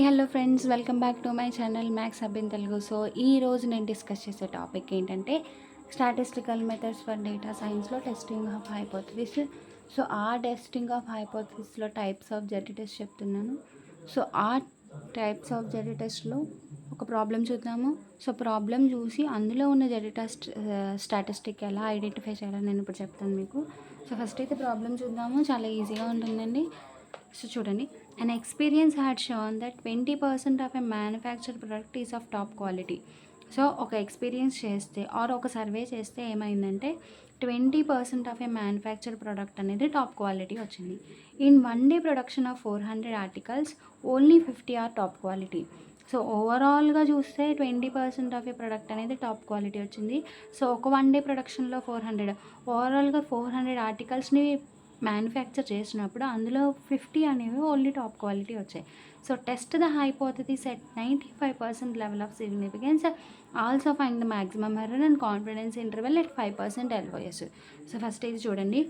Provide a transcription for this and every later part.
Hello friends, welcome back to my channel maths hub in Telugu. So ఈరోజు నేను discuss చేసే topic ఏంటంటే statistical methods for data సైన్స్లో testing of hypothesis. So ఆ testing of హైపోథసిస్లో types of Z test చెప్తున్నాను. So ఆ types of Z టెస్ట్లో ఒక ప్రాబ్లం చూద్దాము. సో ప్రాబ్లం చూసి అందులో ఉన్న జెడ్ టెస్ట్ స్టాటిస్టిక్ ఎలా ఐడెంటిఫై చేయాలో నేను ఇప్పుడు చెప్తాను మీకు. సో ఫస్ట్ అయితే ప్రాబ్లం చూద్దాము, చాలా ఈజీగా ఉంటుందండి. సో చూడండి, an experience had shown that 20% of a manufactured product is of top quality. So ఒక ఎక్స్పీరియన్స్ చేస్తే ఆర్ ఒక సర్వే చేస్తే ఏమైందంటే 20% ఆఫ్ ఏ మ్యానుఫ్యాక్చర్డ్ ప్రోడక్ట్ అనేది టాప్ క్వాలిటీ వచ్చింది. In 1 day production of 400 articles only 50 are top quality. So ఓవరాల్గా చూస్తే 20% of a product అనేది టాప్ క్వాలిటీ వచ్చింది. సో ఒక 1 day ప్రొడక్షన్లో 400, ఓవరాల్గా 400 ఆర్టికల్స్ని మ్యానుఫ్యాక్చర్ చేసినప్పుడు అందులో 50 అనేవి ఓన్లీ టాప్ క్వాలిటీ వచ్చాయి. So test the hypothesis at 95% level of significance, also find the maximum error and confidence interval at 5% LOS. So first ఇది చూడండి,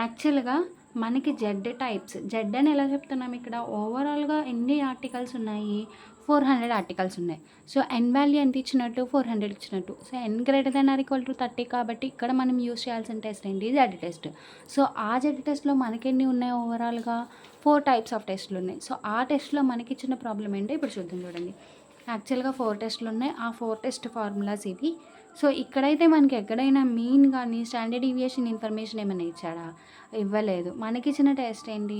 యాక్చువల్గా మనకి జెడ్ టైప్స్, జెడ్ అని ఎలా చెప్తున్నాం ఇక్కడ, ఓవరాల్గా ఎన్ని ఆర్టికల్స్ ఉన్నాయి, 400 ఆర్టికల్స్ ఉన్నాయి. సో ఎన్ వాల్యూ ఎంత ఇచ్చినట్టు, 400 ఇచ్చినట్టు. So n greater than or equal to 30 కాబట్టి ఇక్కడ మనం యూస్ చేయాల్సిన టెస్ట్ ఏంటి, జెడ్ టెస్ట్. సో ఆ జెడ్ టెస్ట్లో మనకి ఎన్ని ఉన్నాయి, ఓవరాల్గా 4 టైప్స్ ఆఫ్ టెస్ట్లు ఉన్నాయి. సో ఆ టెస్ట్లో మనకి ఇచ్చిన ప్రాబ్లం ఏంటో ఇప్పుడు చూద్దాం. చూడండి, యాక్చువల్గా 4 టెస్ట్లు ఉన్నాయి. ఆ 4 టెస్ట్ ఫార్ములాస్ ఇవి. సో ఇక్కడైతే మనకి ఎక్కడైనా మీన్ కానీ స్టాండర్డ్ డీవియేషన్ ఇన్ఫర్మేషన్ ఏమైనా ఇచ్చాడా, ఇవ్వలేదు. మనకి ఇచ్చిన టెస్ట్ ఏంటి,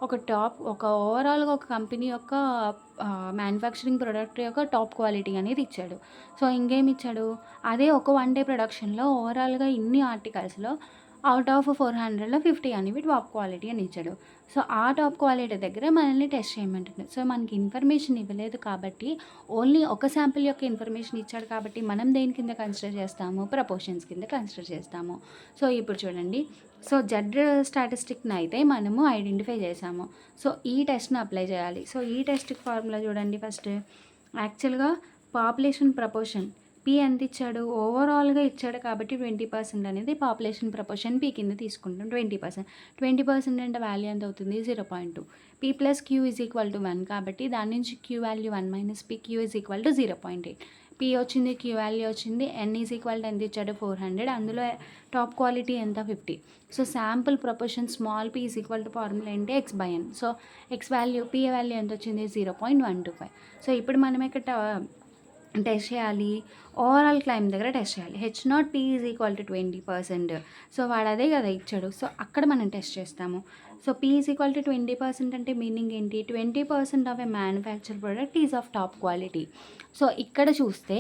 ఒక ఓవరాల్గా ఒక కంపెనీ యొక్క మ్యానుఫ్యాక్చరింగ్ ప్రొడక్ట్ యొక్క టాప్ క్వాలిటీ అనేది ఇచ్చాడు. సో ఇంకేమి ఇచ్చాడు, అదే ఒక 1 day ప్రొడక్షన్లో ఓవరాల్గా ఇన్ని ఆర్టికల్స్లో అవుట్ ఆఫ్ 400లో 50 అనేవి టాప్ క్వాలిటీ అని ఇచ్చాడు. సో ఆ టాప్ క్వాలిటీ దగ్గర మనల్ని టెస్ట్ చేయమంటుంది. సో మనకి ఇన్ఫర్మేషన్ ఇవ్వలేదు కాబట్టి, ఓన్లీ ఒక శాంపిల్ యొక్క ఇన్ఫర్మేషన్ ఇచ్చాడు కాబట్టి మనం దేని కింద కన్సిడర్ చేస్తాము, ప్రపోర్షన్స్ కింద కన్సిడర్ చేస్తాము. సో ఇప్పుడు చూడండి, సో జెడ్ స్టాటిస్టిక్ని అయితే మనము ఐడెంటిఫై చేసాము. సో ఈ టెస్ట్ని అప్లై చేయాలి. సో ఈ టెస్ట్కి ఫార్ములా చూడండి. ఫస్ట్ యాక్చువల్గా పాపులేషన్ ప్రపోర్షన్ పీ ఎంత ఇచ్చాడు, ఓవరాల్గా ఇచ్చాడు కాబట్టి 20% అనేది పాపులేషన్ ప్రపోర్షన్ పీ కింద తీసుకుంటాం. 20% అంటే వాల్యూ ఎంత అవుతుంది, 0.2. P plus Q is equal to 1 కాబట్టి దాని నుంచి Q value 1 minus P, Q is equal to 0.8. పీ వచ్చింది, క్యూ వాల్యూ వచ్చింది, ఎన్ ఈజ్ ఈక్వల్ టు ఎంత ఇచ్చాడు, 400. అందులో టాప్ క్వాలిటీ ఎంత, 50. So sample proportion small P is equal to formula ఏంటి, x/n. So X value, P value ఎంత వచ్చింది, 0.125. సో ఇప్పుడు మనం ఇక్కడ టెస్ట్ చేయాలి, ఓవరాల్ క్లైమ్ దగ్గర టెస్ట్ చేయాలి. H0 P is equal to 20%. So వాడు అదే కదా ఇచ్చాడు. సో అక్కడ మనం టెస్ట్ చేస్తాము. So P is equal to 20% అంటే మీనింగ్ ఏంటి, 20% of a manufacture product is of top quality. So ఇక్కడ చూస్తే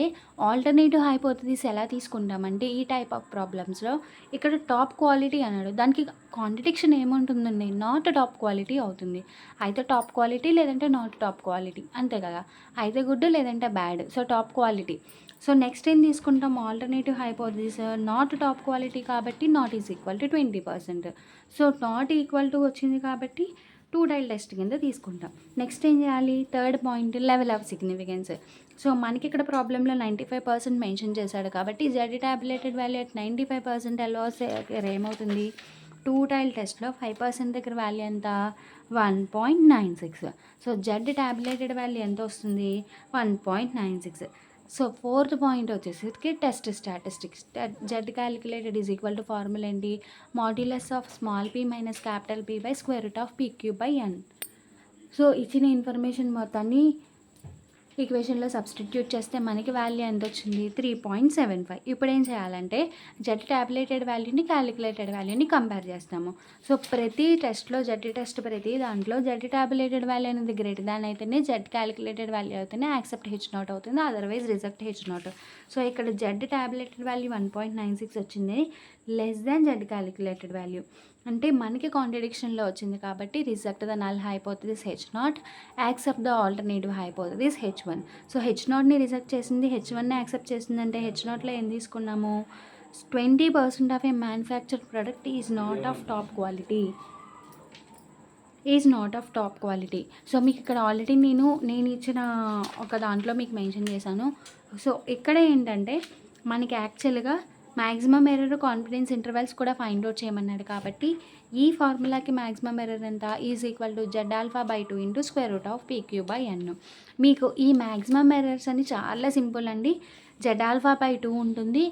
ఆల్టర్నేటివ్ హైపోథసిస్ ఎలా తీసుకుంటామంటే, ఈ టైప్ ఆఫ్ ప్రాబ్లమ్స్లో ఇక్కడ టాప్ క్వాలిటీ అన్నాడు, దానికి కాంట్రడిక్షన్ ఏముంటుందండి, నాట్ టాప్ క్వాలిటీ అవుతుంది. అయితే టాప్ క్వాలిటీ లేదంటే నాట్ టాప్ క్వాలిటీ, అంతే కదా, అయితే గుడ్ లేదంటే bad. So top quality. So next ఏం తీసుకుంటాం, alternative hypothesis not top quality కాబట్టి not is equal to 20%. So not equal to వచ్చింది కాబట్టి 2 డైల్ టెస్ట్ కింద తీసుకుంటాం. నెక్స్ట్ ఏం చేయాలి, third point level of significance. So మనకి ఇక్కడ ప్రాబ్లంలో 95% మెన్షన్ చేశాడు కాబట్టి జెడ్ టాబ్యులేటెడ్ వాల్యూ ఎట్ 95% LOS ఏమవుతుంది, 2 డైల్ టెస్ట్లో 5% దగ్గర వాల్యూ ఎంత, 1.96. సో జెడ్ టాబ్యులేటెడ్ వాల్యూ ఎంత వస్తుంది, 1.96. సో ఫోర్త్ పాయింట్ వచ్చేసరికి test statistics. Z calculated is equal to formula ఏంటి, modulus of small P minus capital P by square root of PQ/n. So ఇచ్చిన information మొత్తాన్ని ఈక్వేషన్లో సబ్స్టిట్యూట్ చేస్తే మనకి వాల్యూ ఎంత వచ్చింది, 3.75. ఇప్పుడు ఏం చేయాలంటే జెడ్ ట్యాబ్యులేటెడ్ వాల్యూని క్యాలిక్యులేటెడ్ వాల్యూని కంపేర్ చేస్తాము. సో ప్రతి టెస్ట్లో జెడ్ టెస్ట్ ప్రతి దాంట్లో జెడ్ ట్యాబ్యులేటెడ్ వాల్యూ అనేది గ్రేటర్ దాన్ అయితేనే జెడ్ క్యాలిక్యులేటెడ్ వాల్యూ అయితేనే యాక్సెప్ట్ H0 అవుతుంది, అదర్వైజ్ రిజెక్ట్ H0. సో ఇక్కడ జెడ్ ట్యాబ్యులేటెడ్ వాల్యూ 1.96 వచ్చింది, less than Z calculated value అంటే మనకి కాంట్రడిక్షన్లో వచ్చింది కాబట్టి reject the null hypothesis H0, accept the alternative hypothesis H1. So H0ని రిజెక్ట్ చేసింది, H1ని యాక్సెప్ట్ చేసింది. అంటే H0లో ఏం తీసుకున్నాము, 20% of a manufactured product is not of top quality, is not of top quality. So మీకు ఇక్కడ ఆల్రెడీ నేను ఇచ్చిన ఒక దాంట్లో మీకు మెన్షన్ చేశాను. సో ఇక్కడ ఏంటంటే మనకి యాక్చువల్గా మ్యాక్సిమం ఎర్రర్, కాన్ఫిడెన్స్ ఇంటర్వెల్స్ కూడా ఫైండ్ అవుట్ చేయమన్నాడు కాబట్టి ఈ ఫార్ములాకి మ్యాక్సిమం ఎర్రర్ ఎంత is equal to Z alpha by 2 into square root of PQ by N. మీకు ఈ మ్యాక్సిమం ఎర్రర్స్ అని చాలా సింపుల్ అండి. జెడ్ ఆల్ఫా బై 2 ఉంటుంది.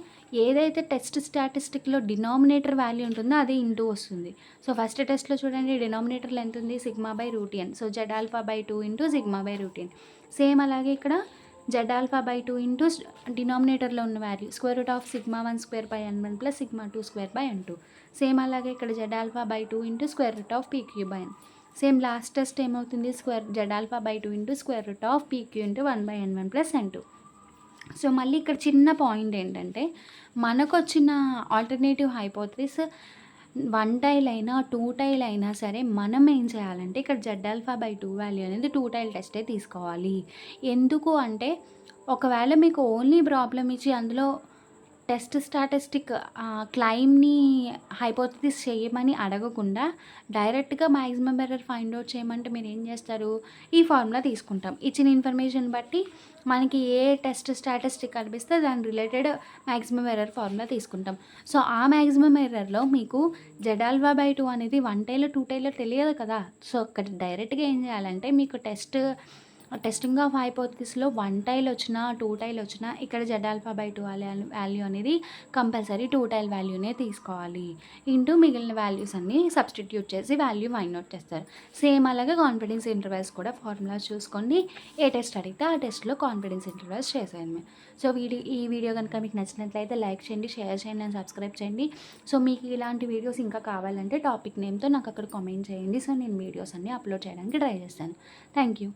ఏదైతే టెస్ట్ స్టాటిస్టిక్లో డినామినేటర్ వాల్యూ ఉంటుందో అది ఇంటూ వస్తుంది. సో ఫస్ట్ టెస్ట్లో చూడండి డినామినేటర్లో ఎంత ఉంది, sigma by root N. So Z alpha by 2 into sigma by root N. Same అలాగే ఇక్కడ జెడ్ ఆల్ఫా బై 2 ఇంటూ డినామినేటర్లో ఉన్న value square root of sigma 1 square by N 1 plus sigma 2 square by N 2. Same అలాగే ఇక్కడ Z alpha by 2 into square root of PQ by N. Same last test ఏమవుతుంది, Z alpha by 2 into square root of PQ into 1 by N 1 plus n 2. So మళ్ళీ ఇక్కడ చిన్న point ఏంటంటే మనకు వచ్చిన alternative hypothesis 1 tile అయినా 2 tile అయినా సరే మనం ఏం చేయాలంటే ఇక్కడ జెడ్ ఆల్ఫా బై 2 వాల్యూ అనేది 2 టైల్ టెస్టే తీసుకోవాలి. ఎందుకు అంటే ఒకవేళ మీకు ఓన్లీ ప్రాబ్లమ్ ఇచ్చి అందులో టెస్ట్ స్టాటిస్టిక్ క్లైమ్ని హైపోథసిస్ చేయమని అడగకుండా డైరెక్ట్గా మ్యాక్సిమం ఎర్రర్ ఫైండ్ అవుట్ చేయమంటే మీరు ఏం చేస్తారు, ఈ ఫార్ములా తీసుకుంటాం. ఇచ్చిన ఇన్ఫర్మేషన్ బట్టి మనకి ఏ టెస్ట్ స్టాటిస్టిక్ కనిపిస్తే దాని రిలేటెడ్ మ్యాక్సిమం ఎర్రర్ ఫార్ములా తీసుకుంటాం. సో ఆ మ్యాక్సిమం ఎర్రర్లో మీకు జెడ్ ఆల్ఫా బై 2 అనేది 1 టైలో 2 టైలో తెలియదు కదా. సో అక్కడ డైరెక్ట్గా ఏం చేయాలంటే మీకు టెస్టింగ్ ఆఫ్ హైపోథసిస్లో 1 టైల్ వచ్చినా 2 టైల్ వచ్చినా ఇక్కడ జెడ్ ఆల్ఫా బై 2 వాల్యూ అనేది కంపల్సరీ 2 టైల్ వాల్యూనే తీసుకోవాలి. ఇంటూ మిగిలిన వాల్యూస్ అన్నీ సబ్స్టిట్యూట్ చేసి వాల్యూ ఫైండ్ అవుట్ చేస్తారు. సేమ్ అలాగే కాన్ఫిడెన్స్ ఇంటర్వెల్స్ కూడా ఫార్ములా చూసుకోండి. ఏ టెస్ట్ అడిగితే ఆ టెస్ట్లో కాన్ఫిడెన్స్ ఇంటర్వెల్స్ చేసేయండి. సో ఈ వీడియో కనుక మీకు నచ్చినట్లయితే లైక్ చేయండి, షేర్ చేయండి అండ్ సబ్స్క్రైబ్ చేయండి. సో మీకు ఇలాంటి వీడియోస్ ఇంకా కావాలంటే టాపిక్ నేమ్తో నాకు అక్కడ కామెంట్ చేయండి. సో నేను వీడియోస్ అన్నీ అప్లోడ్ చేయడానికి ట్రై చేస్తాను. Thank you.